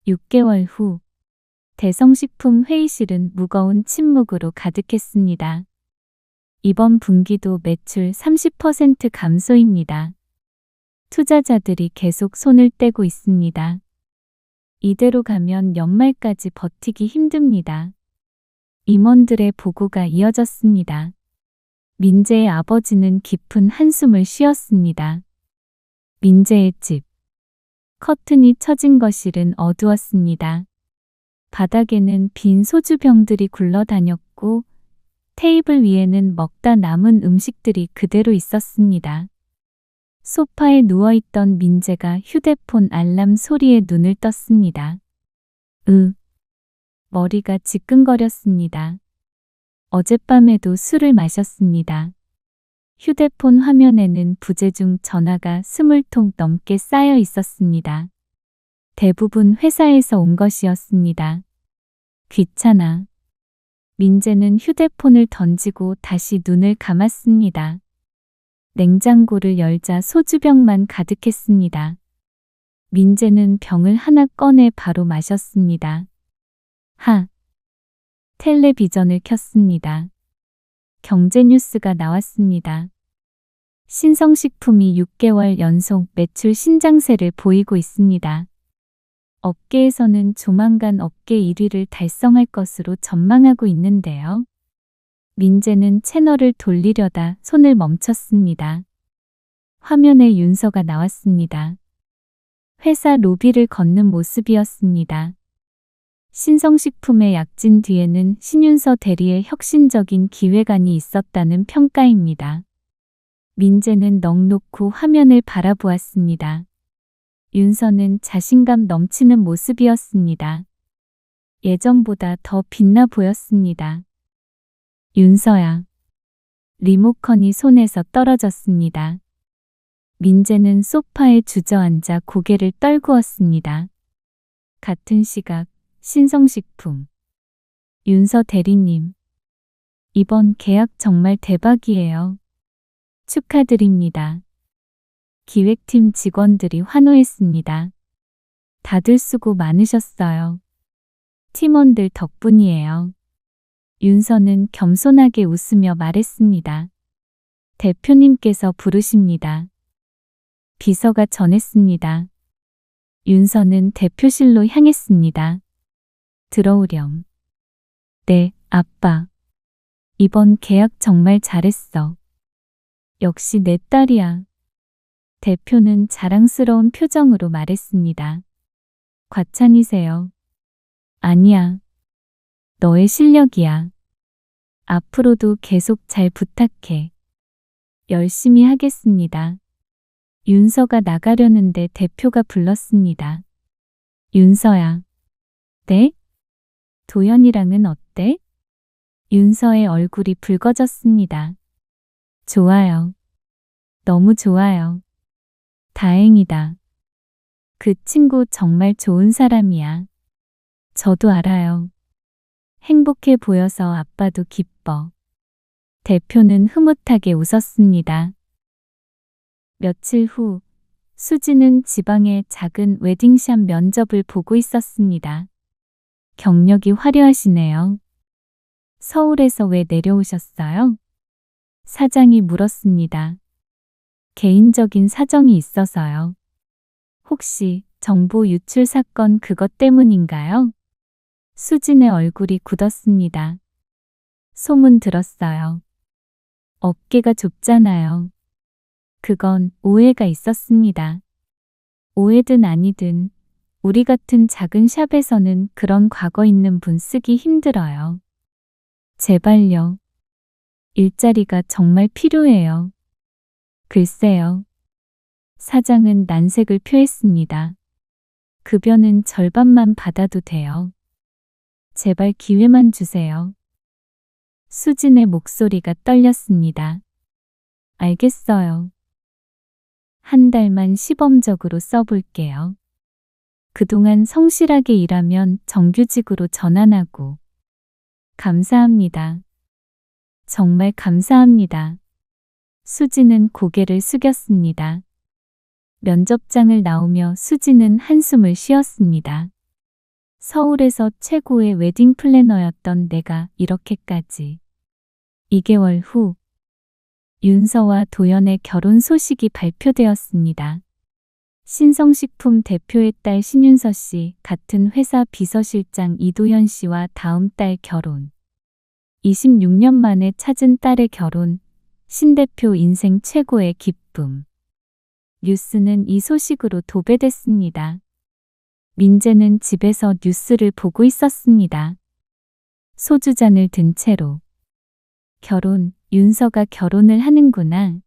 6개월 후 대성식품 회의실은 무거운 침묵으로 가득했습니다. 이번 분기도 매출 30% 감소입니다. 투자자들이 계속 손을 떼고 있습니다. 이대로 가면 연말까지 버티기 힘듭니다. 임원들의 보고가 이어졌습니다. 민재의 아버지는 깊은 한숨을 쉬었습니다. 민재의 집. 커튼이 쳐진 거실은 어두웠습니다. 바닥에는 빈 소주병들이 굴러다녔고 테이블 위에는 먹다 남은 음식들이 그대로 있었습니다. 소파에 누워있던 민재가 휴대폰 알람 소리에 눈을 떴습니다. 머리가 지끈거렸습니다. 어젯밤에도 술을 마셨습니다. 휴대폰 화면에는 부재중 전화가 20통 넘게 쌓여 있었습니다. 대부분 회사에서 온 것이었습니다. 귀찮아. 민재는 휴대폰을 던지고 다시 눈을 감았습니다. 냉장고를 열자 소주병만 가득했습니다. 민재는 병을 하나 꺼내 바로 마셨습니다. 텔레비전을 켰습니다. 경제뉴스가 나왔습니다. 신성식품이 6개월 연속 매출 신장세를 보이고 있습니다. 업계에서는 조만간 업계 1위를 달성할 것으로 전망하고 있는데요. 민재는 채널을 돌리려다 손을 멈췄습니다. 화면에 윤서가 나왔습니다. 회사 로비를 걷는 모습이었습니다. 신성식품의 약진 뒤에는 신윤서 대리의 혁신적인 기획안이 있었다는 평가입니다. 민재는 넋 놓고 화면을 바라보았습니다. 윤서는 자신감 넘치는 모습이었습니다. 예전보다 더 빛나 보였습니다. 윤서야. 리모컨이 손에서 떨어졌습니다. 민재는 소파에 주저앉아 고개를 떨구었습니다. 같은 시각 신성식품. 윤서 대리님. 이번 계약 정말 대박이에요. 축하드립니다. 기획팀 직원들이 환호했습니다. 다들 수고 많으셨어요. 팀원들 덕분이에요. 윤서는 겸손하게 웃으며 말했습니다. 대표님께서 부르십니다. 비서가 전했습니다. 윤서는 대표실로 향했습니다. 들어오렴. 네, 아빠. 이번 계약 정말 잘했어. 역시 내 딸이야. 대표는 자랑스러운 표정으로 말했습니다. 과찬이세요. 아니야. 너의 실력이야. 앞으로도 계속 잘 부탁해. 열심히 하겠습니다. 윤서가 나가려는데 대표가 불렀습니다. 윤서야. 네? 도연이랑은 어때? 윤서의 얼굴이 붉어졌습니다. 좋아요. 너무 좋아요. 다행이다. 그 친구 정말 좋은 사람이야. 저도 알아요. 행복해 보여서 아빠도 기뻐. 대표는 흐뭇하게 웃었습니다. 며칠 후 수지는 지방의 작은 웨딩샵 면접을 보고 있었습니다. 경력이 화려하시네요. 서울에서 왜 내려오셨어요? 사장이 물었습니다. 개인적인 사정이 있어서요. 혹시 정보 유출 사건 그것 때문인가요? 수진의 얼굴이 굳었습니다. 소문 들었어요. 업계가 좁잖아요. 그건 오해가 있었습니다. 오해든 아니든 우리 같은 작은 샵에서는 그런 과거 있는 분 쓰기 힘들어요. 제발요. 일자리가 정말 필요해요. 글쎄요. 사장은 난색을 표했습니다. 급여는 절반만 받아도 돼요. 제발 기회만 주세요. 수진의 목소리가 떨렸습니다. 알겠어요. 한 달만 시범적으로 써볼게요. 그동안 성실하게 일하면 정규직으로 전환하고. 감사합니다. 정말 감사합니다. 수지는 고개를 숙였습니다. 면접장을 나오며 수지는 한숨을 쉬었습니다. 서울에서 최고의 웨딩 플래너였던 내가 이렇게까지. 2개월 후 윤서와 도연의 결혼 소식이 발표되었습니다. 신성식품 대표의 딸 신윤서 씨, 같은 회사 비서실장 이도현 씨와 다음 달 결혼. 26년 만에 찾은 딸의 결혼, 신 대표 인생 최고의 기쁨. 뉴스는 이 소식으로 도배됐습니다. 민재는 집에서 뉴스를 보고 있었습니다. 소주잔을 든 채로. 결혼, 윤서가 결혼을 하는구나.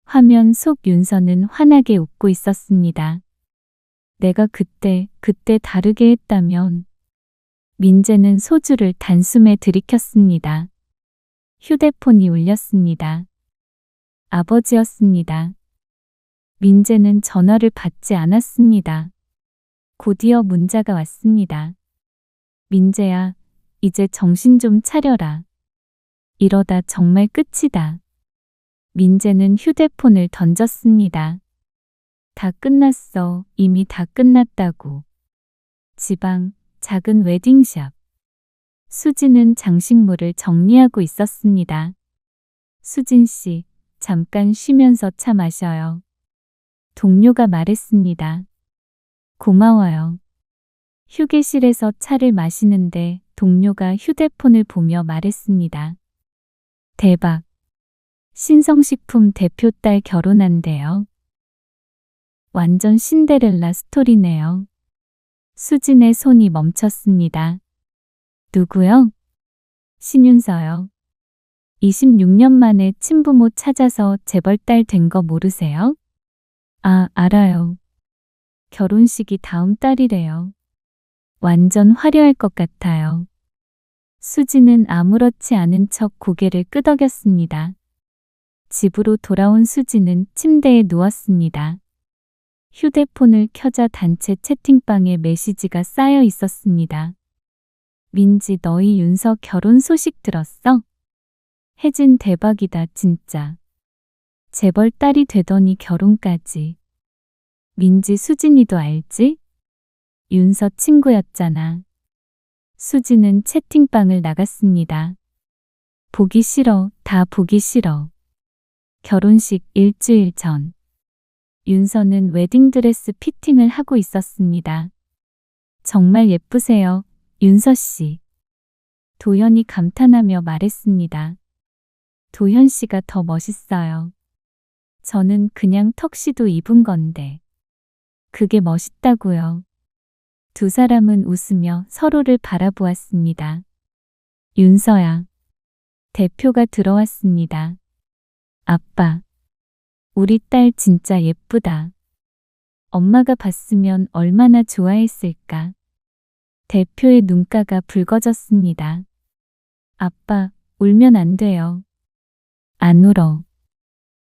화면 속 윤서는 환하게 웃고 있었습니다. 내가 그때 다르게 했다면. 민재는 소주를 단숨에 들이켰습니다. 휴대폰이 울렸습니다. 아버지였습니다. 민재는 전화를 받지 않았습니다. 곧이어 문자가 왔습니다. 민재야, 이제 정신 좀 차려라. 이러다 정말 끝이다. 민재는 휴대폰을 던졌습니다. 다 끝났어. 이미 다 끝났다고. 지방, 작은 웨딩샵. 수진은 장식물을 정리하고 있었습니다. 수진 씨, 잠깐 쉬면서 차 마셔요. 동료가 말했습니다. 고마워요. 휴게실에서 차를 마시는데 동료가 휴대폰을 보며 말했습니다. 대박. 신성식품 대표 딸 결혼한대요. 완전 신데렐라 스토리네요. 수진의 손이 멈췄습니다. 누구요? 신윤서요. 26년 만에 친부모 찾아서 재벌딸 된 거 모르세요? 아, 알아요. 결혼식이 다음 달이래요. 완전 화려할 것 같아요. 수지는 아무렇지 않은 척 고개를 끄덕였습니다. 집으로 돌아온 수지는 침대에 누웠습니다. 휴대폰을 켜자 단체 채팅방에 메시지가 쌓여 있었습니다. 민지, 너희 윤서 결혼 소식 들었어? 혜진 대박이다 진짜. 재벌 딸이 되더니 결혼까지. 민지, 수진이도 알지? 윤서 친구였잖아. 수지는 채팅방을 나갔습니다. 보기 싫어, 다 보기 싫어. 결혼식 일주일 전. 윤서는 웨딩드레스 피팅을 하고 있었습니다. 정말 예쁘세요, 윤서 씨. 도현이 감탄하며 말했습니다. 도현 씨가 더 멋있어요. 저는 그냥 턱시도 입은 건데. 그게 멋있다고요. 두 사람은 웃으며 서로를 바라보았습니다. 윤서야. 대표가 들어왔습니다. 아빠. 우리 딸 진짜 예쁘다. 엄마가 봤으면 얼마나 좋아했을까. 대표의 눈가가 붉어졌습니다. 아빠, 울면 안 돼요. 안 울어.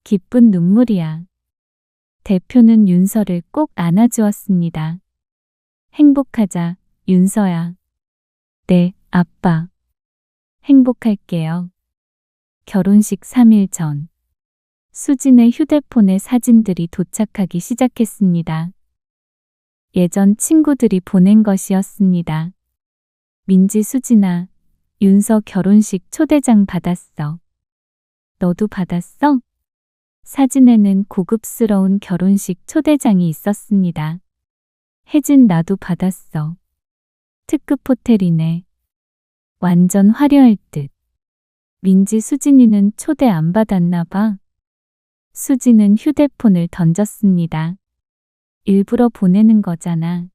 기쁜 눈물이야. 대표는 윤서를 꼭 안아주었습니다. 행복하자, 윤서야. 네, 아빠. 행복할게요. 결혼식 3일 전. 수진의 휴대폰에 사진들이 도착하기 시작했습니다. 예전 친구들이 보낸 것이었습니다. 민지, 수진아, 윤서 결혼식 초대장 받았어. 너도 받았어? 사진에는 고급스러운 결혼식 초대장이 있었습니다. 혜진, 나도 받았어. 특급 호텔이네. 완전 화려할 듯. 민지, 수진이는 초대 안 받았나 봐. 수지는 휴대폰을 던졌습니다. 일부러 보내는 거잖아.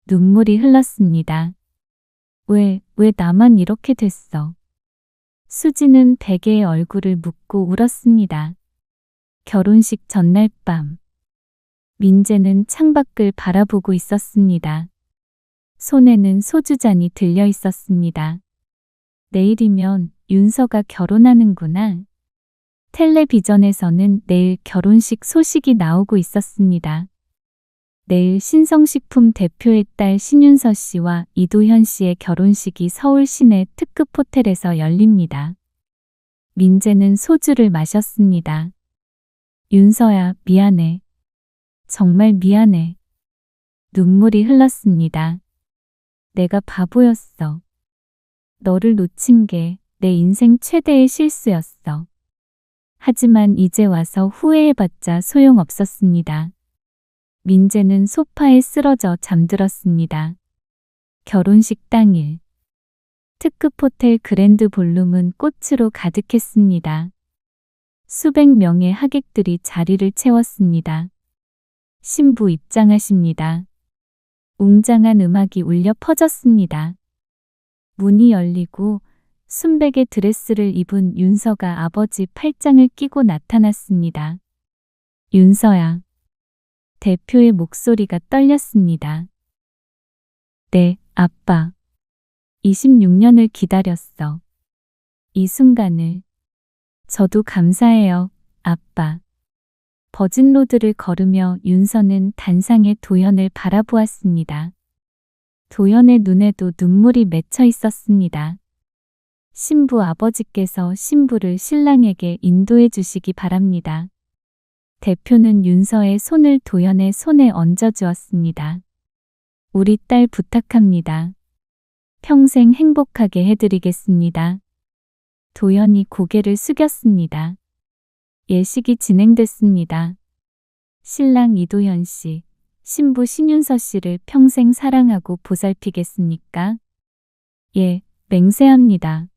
눈물이 흘렀습니다. 왜 나만 이렇게 됐어? 수지는 베개에 얼굴을 묻고 울었습니다. 결혼식 전날 밤. 민재는 창밖을 바라보고 있었습니다. 손에는 소주잔이 들려 있었습니다. 내일이면 윤서가 결혼하는구나. 텔레비전에서는 내일 결혼식 소식이 나오고 있었습니다. 내일 신성식품 대표의 딸 신윤서 씨와 이도현 씨의 결혼식이 서울 시내 특급 호텔에서 열립니다. 민재는 소주를 마셨습니다. 윤서야, 미안해. 정말 미안해. 눈물이 흘렀습니다. 내가 바보였어. 너를 놓친 게 내 인생 최대의 실수였어. 하지만 이제 와서 후회해봤자 소용없었습니다. 민재는 소파에 쓰러져 잠들었습니다. 결혼식 당일. 특급 호텔 그랜드 볼룸은 꽃으로 가득했습니다. 수백 명의 하객들이 자리를 채웠습니다. 신부 입장하십니다. 웅장한 음악이 울려 퍼졌습니다. 문이 열리고 순백의 드레스를 입은 윤서가 아버지 팔짱을 끼고 나타났습니다. 윤서야. 대표의 목소리가 떨렸습니다. 네, 아빠. 26년을 기다렸어. 이 순간을. 저도 감사해요, 아빠. 버진로드를 걸으며 윤서는 단상의 도연을 바라보았습니다. 도연의 눈에도 눈물이 맺혀 있었습니다. 신부 아버지께서 신부를 신랑에게 인도해 주시기 바랍니다. 대표는 윤서의 손을 도연의 손에 얹어주었습니다. 우리 딸 부탁합니다. 평생 행복하게 해드리겠습니다. 도연이 고개를 숙였습니다. 예식이 진행됐습니다. 신랑 이도현 씨, 신부 신윤서 씨를 평생 사랑하고 보살피겠습니까? 예, 맹세합니다.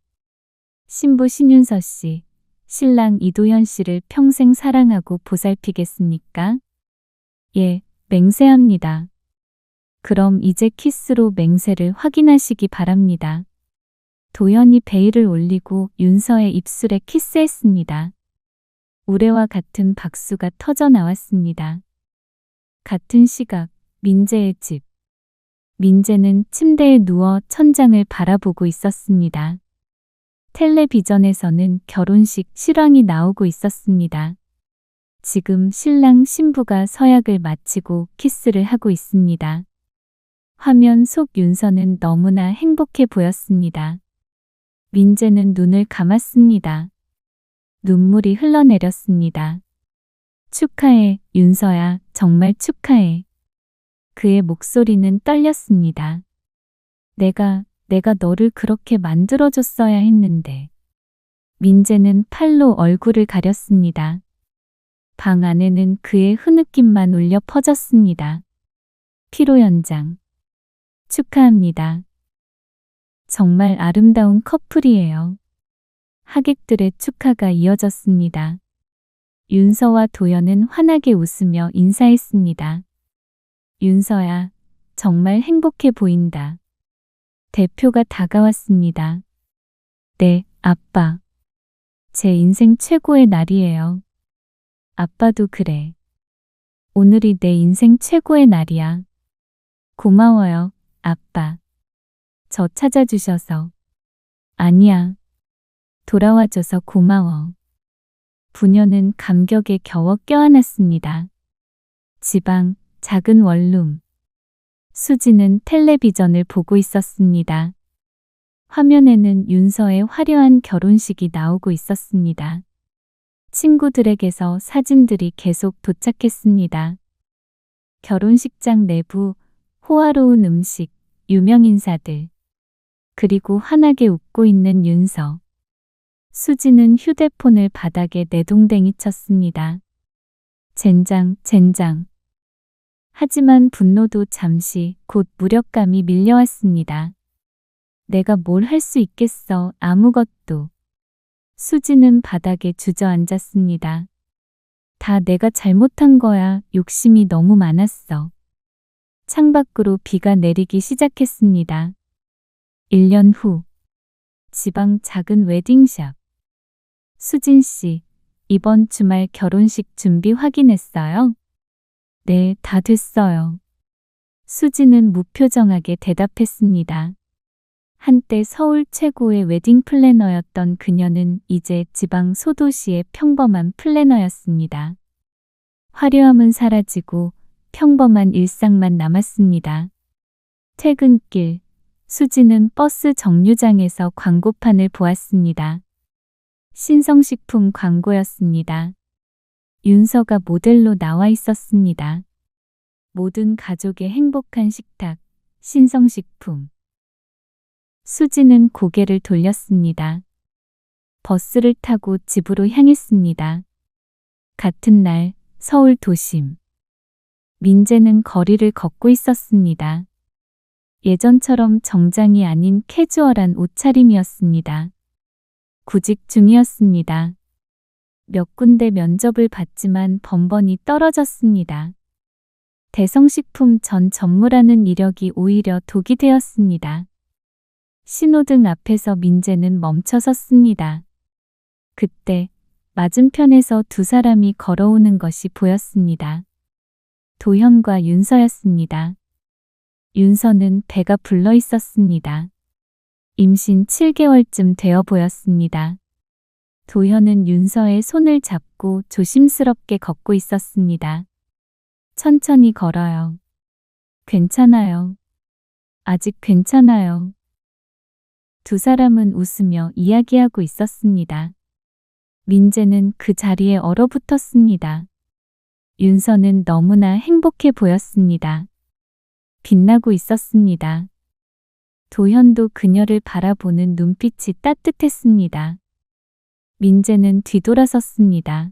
신부 신윤서 씨, 신랑 이도현 씨를 평생 사랑하고 보살피겠습니까? 예, 맹세합니다. 그럼 이제 키스로 맹세를 확인하시기 바랍니다. 도연이 베일을 올리고 윤서의 입술에 키스했습니다. 우레와 같은 박수가 터져 나왔습니다. 같은 시각, 민재의 집. 민재는 침대에 누워 천장을 바라보고 있었습니다. 텔레비전에서는 결혼식 실황이 나오고 있었습니다. 지금 신랑 신부가 서약을 마치고 키스를 하고 있습니다. 화면 속 윤서는 너무나 행복해 보였습니다. 민재는 눈을 감았습니다. 눈물이 흘러내렸습니다. 축하해, 윤서야, 정말 축하해. 그의 목소리는 떨렸습니다. 내가 너를 그렇게 만들어줬어야 했는데. 민재는 팔로 얼굴을 가렸습니다. 방 안에는 그의 흐느낌만 울려 퍼졌습니다. 피로 연장. 축하합니다. 정말 아름다운 커플이에요. 하객들의 축하가 이어졌습니다. 윤서와 도연은 환하게 웃으며 인사했습니다. 윤서야, 정말 행복해 보인다. 대표가 다가왔습니다. 네, 아빠. 제 인생 최고의 날이에요. 아빠도 그래. 오늘이 내 인생 최고의 날이야. 고마워요, 아빠. 저 찾아주셔서. 아니야. 돌아와줘서 고마워. 부녀는 감격에 겨워 껴안았습니다. 지방, 작은 원룸. 수지는 텔레비전을 보고 있었습니다. 화면에는 윤서의 화려한 결혼식이 나오고 있었습니다. 친구들에게서 사진들이 계속 도착했습니다. 결혼식장 내부, 호화로운 음식, 유명 인사들. 그리고 환하게 웃고 있는 윤서. 수지는 휴대폰을 바닥에 내동댕이 쳤습니다. 젠장, 젠장. 하지만 분노도 잠시, 곧 무력감이 밀려왔습니다. 내가 뭘 할 수 있겠어, 아무것도. 수지는 바닥에 주저앉았습니다. 다 내가 잘못한 거야, 욕심이 너무 많았어. 창밖으로 비가 내리기 시작했습니다. 1년 후. 지방 작은 웨딩샵. 수진 씨, 이번 주말 결혼식 준비 확인했어요? 네, 다 됐어요. 수지는 무표정하게 대답했습니다. 한때 서울 최고의 웨딩 플래너였던 그녀는 이제 지방 소도시의 평범한 플래너였습니다. 화려함은 사라지고 평범한 일상만 남았습니다. 퇴근길, 수지는 버스 정류장에서 광고판을 보았습니다. 신성식품 광고였습니다. 윤서가 모델로 나와 있었습니다. 모든 가족의 행복한 식탁, 신성식품. 수지는 고개를 돌렸습니다. 버스를 타고 집으로 향했습니다. 같은 날 서울 도심. 민재는 거리를 걷고 있었습니다. 예전처럼 정장이 아닌 캐주얼한 옷차림이었습니다. 구직 중이었습니다. 몇 군데 면접을 봤지만 번번이 떨어졌습니다. 대성식품 전 전무라는 이력이 오히려 독이 되었습니다. 신호등 앞에서 민재는 멈춰 섰습니다. 그때 맞은편에서 두 사람이 걸어오는 것이 보였습니다. 도현과 윤서였습니다. 윤서는 배가 불러 있었습니다. 임신 7개월쯤 되어 보였습니다. 도현은 윤서의 손을 잡고 조심스럽게 걷고 있었습니다. 천천히 걸어요. 괜찮아요. 아직 괜찮아요. 두 사람은 웃으며 이야기하고 있었습니다. 민재는 그 자리에 얼어붙었습니다. 윤서는 너무나 행복해 보였습니다. 빛나고 있었습니다. 도현도 그녀를 바라보는 눈빛이 따뜻했습니다. 민재는 뒤돌아섰습니다.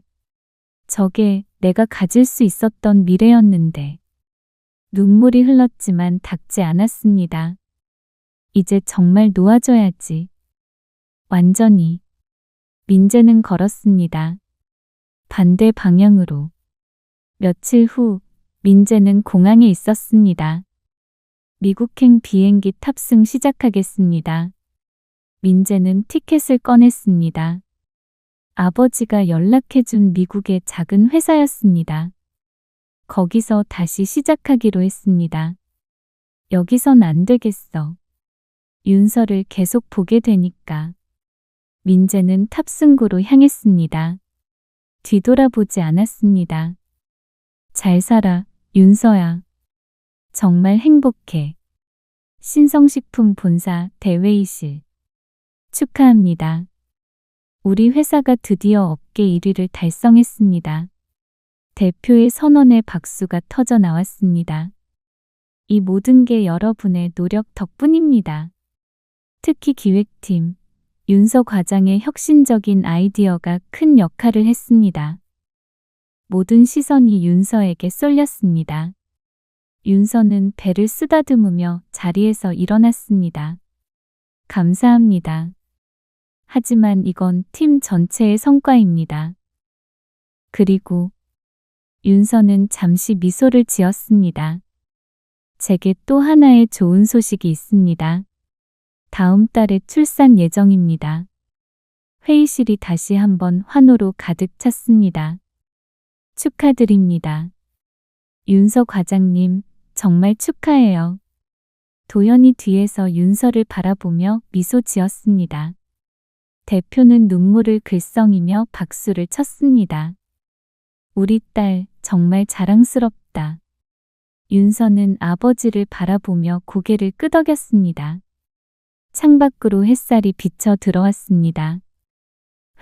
저게 내가 가질 수 있었던 미래였는데. 눈물이 흘렀지만 닿지 않았습니다. 이제 정말 놓아줘야지. 완전히. 민재는 걸었습니다. 반대 방향으로. 며칠 후 민재는 공항에 있었습니다. 미국행 비행기 탑승 시작하겠습니다. 민재는 티켓을 꺼냈습니다. 아버지가 연락해준 미국의 작은 회사였습니다. 거기서 다시 시작하기로 했습니다. 여기선 안 되겠어. 윤서를 계속 보게 되니까. 민재는 탑승구로 향했습니다. 뒤돌아보지 않았습니다. 잘 살아, 윤서야. 정말 행복해. 신성식품 본사 대회의실. 축하합니다. 우리 회사가 드디어 업계 1위를 달성했습니다. 대표의 선언에 박수가 터져 나왔습니다. 이 모든 게 여러분의 노력 덕분입니다. 특히 기획팀, 윤서 과장의 혁신적인 아이디어가 큰 역할을 했습니다. 모든 시선이 윤서에게 쏠렸습니다. 윤서는 배를 쓰다듬으며 자리에서 일어났습니다. 감사합니다. 하지만 이건 팀 전체의 성과입니다. 그리고 윤서는 잠시 미소를 지었습니다. 제게 또 하나의 좋은 소식이 있습니다. 다음 달에 출산 예정입니다. 회의실이 다시 한번 환호로 가득 찼습니다. 축하드립니다. 윤서 과장님, 정말 축하해요. 도현이 뒤에서 윤서를 바라보며 미소 지었습니다. 대표는 눈물을 글썽이며 박수를 쳤습니다. 우리 딸 정말 자랑스럽다. 윤서는 아버지를 바라보며 고개를 끄덕였습니다. 창밖으로 햇살이 비쳐 들어왔습니다.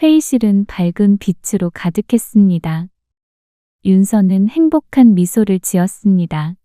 회의실은 밝은 빛으로 가득했습니다. 윤서는 행복한 미소를 지었습니다.